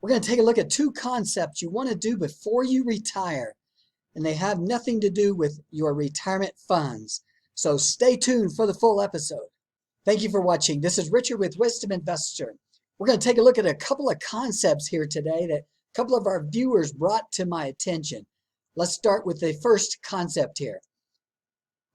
We're going to take a look at two concepts you want to do before you retire, and they have nothing to do with your retirement funds. So stay tuned for the full episode. Thank you for watching. This is Richard with Wisdom Investor. We're going to take a look at a couple of concepts here today that a couple of our viewers brought to my attention. Let's start with the first concept here.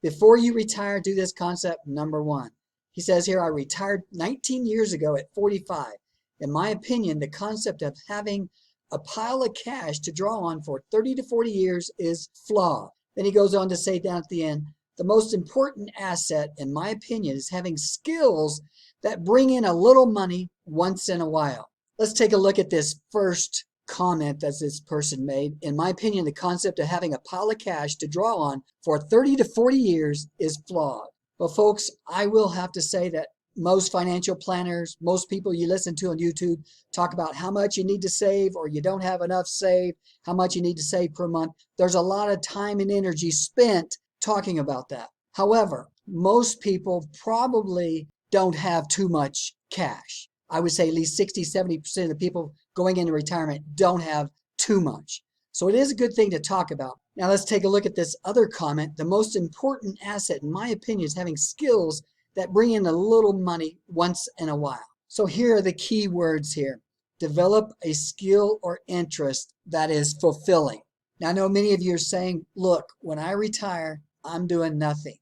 Before you retire, do this concept number one. He says here, I retired 19 years ago at 45. In my opinion, the concept of having a pile of cash to draw on for 30 to 40 years is flawed. Then he goes on to say down at the end, the most important asset, in my opinion, is having skills that bring in a little money once in a while. Let's take a look at this first comment that this person made. In my opinion, the concept of having a pile of cash to draw on for 30 to 40 years is flawed. Well, folks, I will have to say that most financial planners, most people you listen to on YouTube talk about how much you need to save or you don't have enough saved, how much you need to save per month. There's a lot of time and energy spent talking about that. However, most people probably don't have too much cash. I would say at least 60-70% of the people going into retirement don't have too much. So it is a good thing to talk about. Now let's take a look at this other comment. The most important asset, in my opinion, is having skills that bring in a little money once in a while. So here are the key words here. Develop a skill or interest that is fulfilling. Now I know many of you are saying, look, when I retire, I'm doing nothing.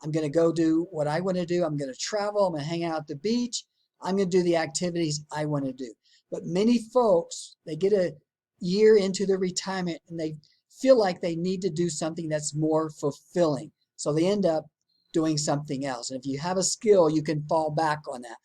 I'm going to go do what I want to do. I'm going to travel. I'm going to hang out at the beach. I'm going to do the activities I want to do. But many folks, they get a year into their retirement and they feel like they need to do something that's more fulfilling. So they end up doing something else. And if you have a skill, you can fall back on that.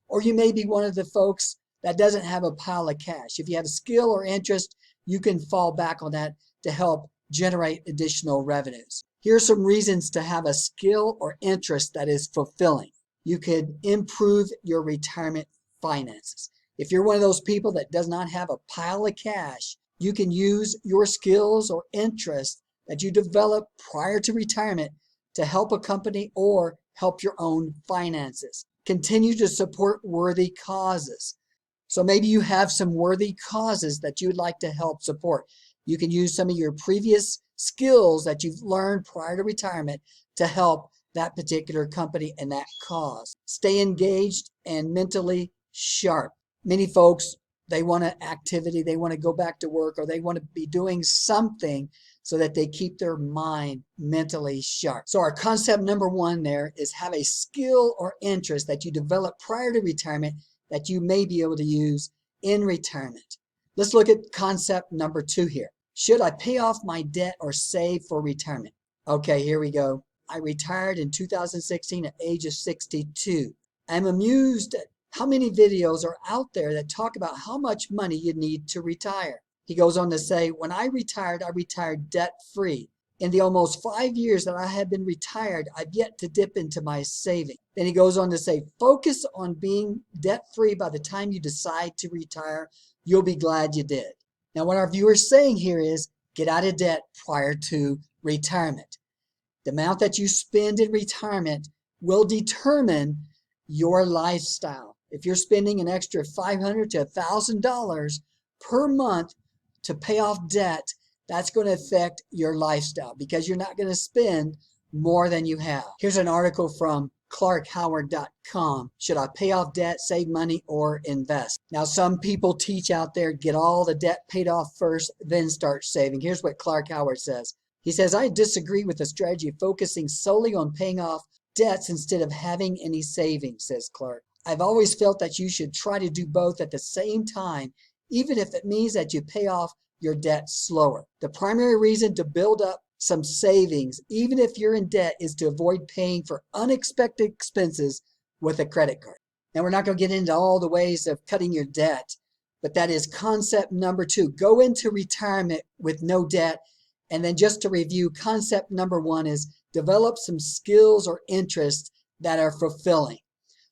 Or you may be one of the folks that doesn't have a pile of cash. If you have a skill or interest, you can fall back on that to help generate additional revenues. Here are some reasons to have a skill or interest that is fulfilling. You could improve your retirement finances. If you're one of those people that does not have a pile of cash, you can use your skills or interests that you develop prior to retirement to help a company or help your own finances. Continue to support worthy causes. So maybe you have some worthy causes that you would like to help support. You can use some of your previous skills that you've learned prior to retirement to help that particular company and that cause. Stay engaged and mentally sharp. Many folks, they want an activity, they want to go back to work, or they want to be doing something so that they keep their mind mentally sharp. So our concept number one there is have a skill or interest that you develop prior to retirement that you may be able to use in retirement. Let's look at concept number two here. Should I pay off my debt or save for retirement? Okay, here we go. I retired in 2016 at age of 62. I'm amused at how many videos are out there that talk about how much money you need to retire. He goes on to say, when I retired debt-free. In the almost 5 years that I have been retired, I've yet to dip into my saving. Then he goes on to say, focus on being debt-free by the time you decide to retire. You'll be glad you did. Now, what our viewer's saying here is get out of debt prior to retirement. The amount that you spend in retirement will determine your lifestyle. If you're spending an extra $500 to $1,000 per month to pay off debt, that's going to affect your lifestyle because you're not going to spend more than you have. Here's an article from clarkhoward.com. Should I pay off debt, save money, or invest? Now, some people teach out there, get all the debt paid off first, then start saving. Here's what Clark Howard says. He says, I disagree with the strategy of focusing solely on paying off debts instead of having any savings, says Clark. I've always felt that you should try to do both at the same time, even if it means that you pay off your debt slower. The primary reason to build up some savings, even if you're in debt, is to avoid paying for unexpected expenses with a credit card. Now, we're not going to get into all the ways of cutting your debt, but that is concept number two. Go into retirement with no debt. And then just to review, concept number one is develop some skills or interests that are fulfilling.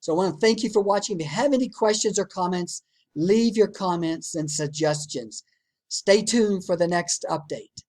So I want to thank you for watching. If you have any questions or comments, leave your comments and suggestions. Stay tuned for the next update.